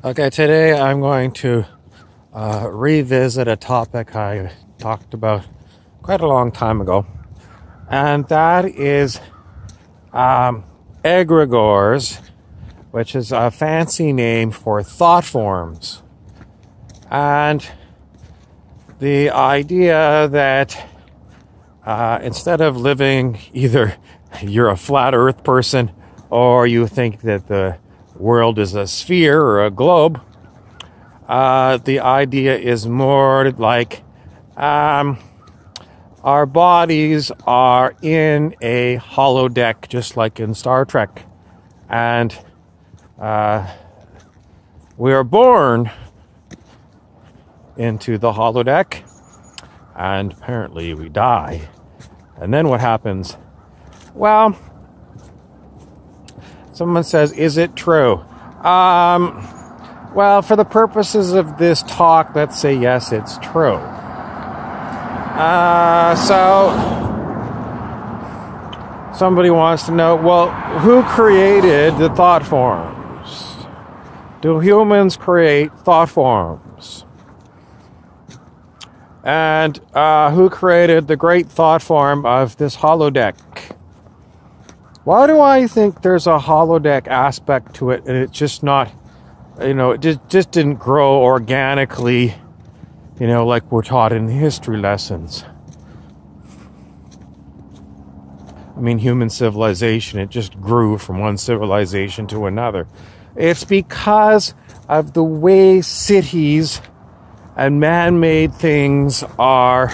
Okay, today I'm going to revisit a topic I talked about quite a long time ago, and that is egregores, which is a fancy name for thought forms. And the idea that instead of living, either you're a flat earth person or you think that the world is a sphere or a globe, the idea is more like our bodies are in a holodeck, just like in Star Trek, and we are born into the holodeck, and apparently we die. And then what happens? Well, someone says, is it true? Well, for the purposes of this talk, let's say yes, it's true. So somebody wants to know, well, who created the thought forms? Do humans create thought forms? And who created the great thought form of this holodeck? Why do I think there's a holodeck aspect to it, and it's just not, it just didn't grow organically, like we're taught in history lessons? I mean, human civilization, it just grew from one civilization to another. It's because of the way cities and man-made things are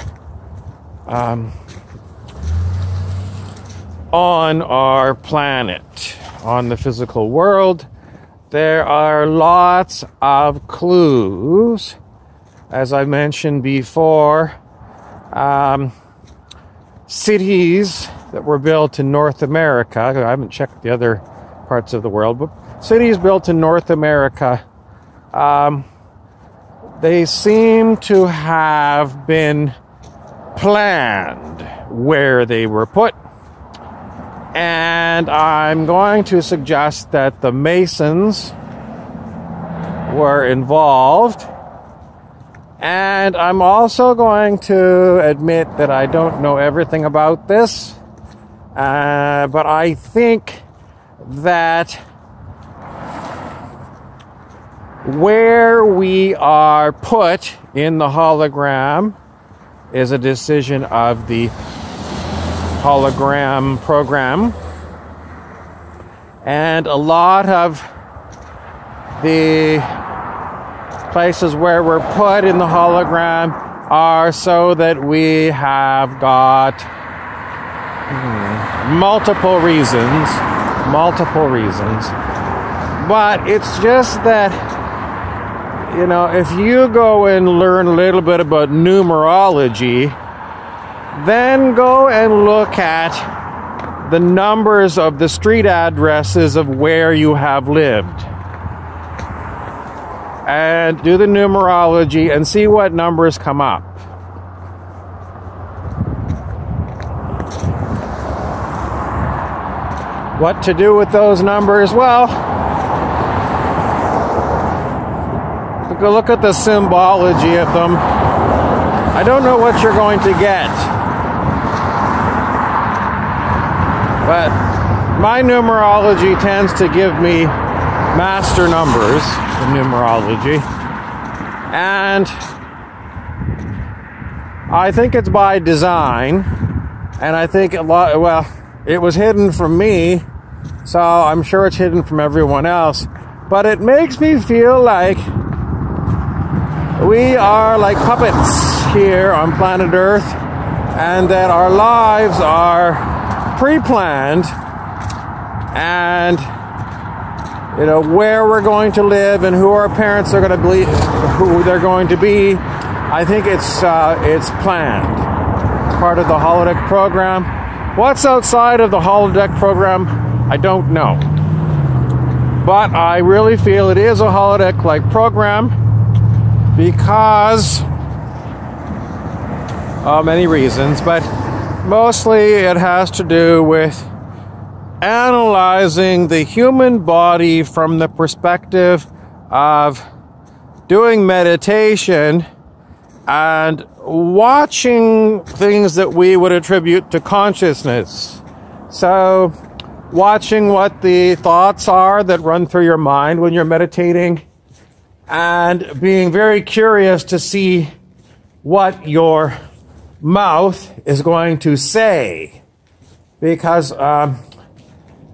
on our planet, on the physical world. There are lots of clues, as I mentioned before. Cities that were built in North America, I haven't checked the other parts of the world, but cities built in North America, they seem to have been planned where they were put. And I'm going to suggest that the Masons were involved. And I'm also going to admit that I don't know everything about this. But I think that where we are put in the hologram is a decision of the hologram program, and a lot of the places where we're put in the hologram are so that we have got multiple reasons, but it's just that, if you go and learn a little bit about numerology, then go and look at the numbers of the street addresses of where you have lived. And do the numerology and see what numbers come up. What to do with those numbers? Well, look at the symbology of them. I don't know what you're going to get. But my numerology tends to give me master numbers in numerology. And I think it's by design. And I think it was hidden from me, so I'm sure it's hidden from everyone else. But it makes me feel like we are like puppets here on planet Earth, and that our lives are pre-planned, and where we're going to live and who our parents are going to be, who they're going to be. I think it's planned. It's part of the holodeck program. What's outside of the holodeck program, I don't know, but I really feel it is a holodeck-like program because of many reasons, but mostly it has to do with analyzing the human body from the perspective of doing meditation and watching things that we would attribute to consciousness. So, watching what the thoughts are that run through your mind when you're meditating, and being very curious to see what your mouth is going to say. Because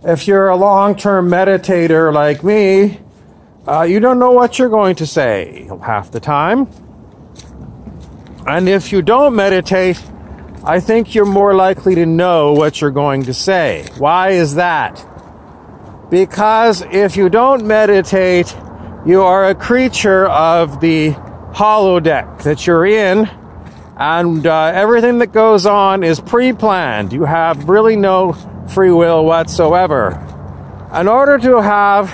if you're a long-term meditator like me, you don't know what you're going to say half the time. And if you don't meditate, I think you're more likely to know what you're going to say. Why is that? Because if you don't meditate, you are a creature of the holodeck that you're in, and everything that goes on is pre-planned. You have really no free will whatsoever. In order to have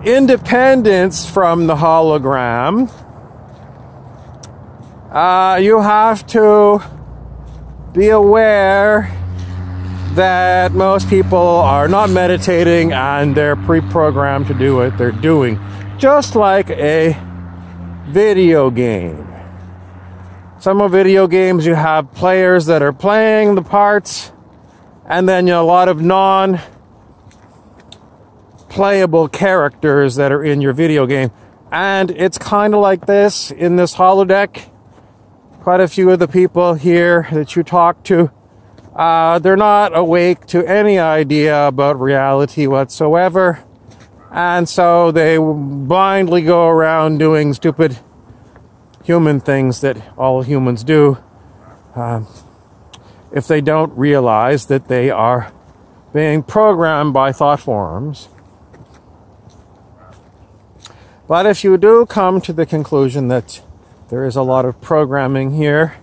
independence from the hologram, you have to be aware that most people are not meditating and they're pre-programmed to do what they're doing. Just like a video game. Some of video games, you have players that are playing the parts, and then a lot of non-playable characters that are in your video game. And it's kind of like this in this holodeck. Quite a few of the people here that you talk to, they're not awake to any idea about reality whatsoever. And so they blindly go around doing stupid human things that all humans do, if they don't realize that they are being programmed by thought forms. But if you do come to the conclusion that there is a lot of programming here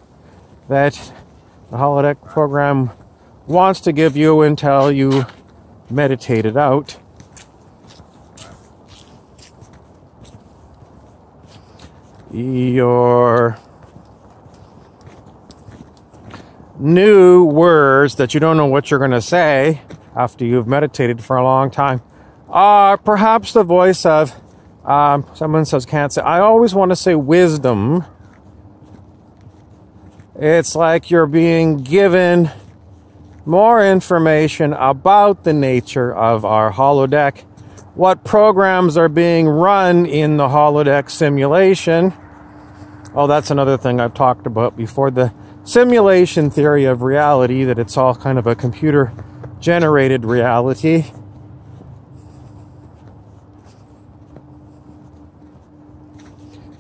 that the holodeck program wants to give you until you meditate it out, your new words that you don't know what you're going to say after you've meditated for a long time are perhaps the voice of someone says can't say. I always want to say wisdom. It's like you're being given more information about the nature of our holodeck, what programs are being run in the holodeck simulation. Oh, that's another thing I've talked about before, the simulation theory of reality, that it's all kind of a computer-generated reality.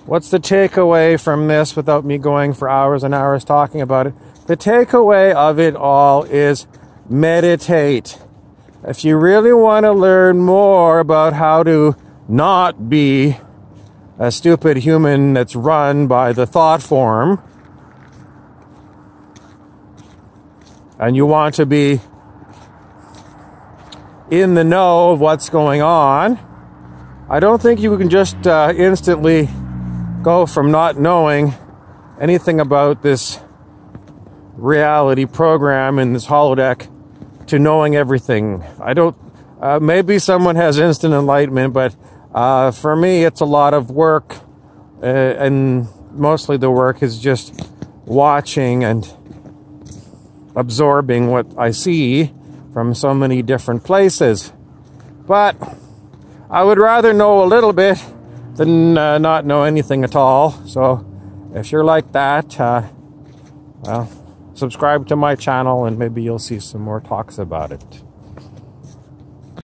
What's the takeaway from this without me going for hours and hours talking about it? The takeaway of it all is meditate. If you really want to learn more about how to not be a stupid human that's run by the thought form, and you want to be in the know of what's going on, I don't think you can just instantly go from not knowing anything about this reality program in this holodeck to knowing everything. I don't, maybe someone has instant enlightenment, but for me it's a lot of work, and mostly the work is just watching and absorbing what I see from so many different places. But I would rather know a little bit than not know anything at all. So if you're like that, well, subscribe to my channel and maybe you'll see some more talks about it.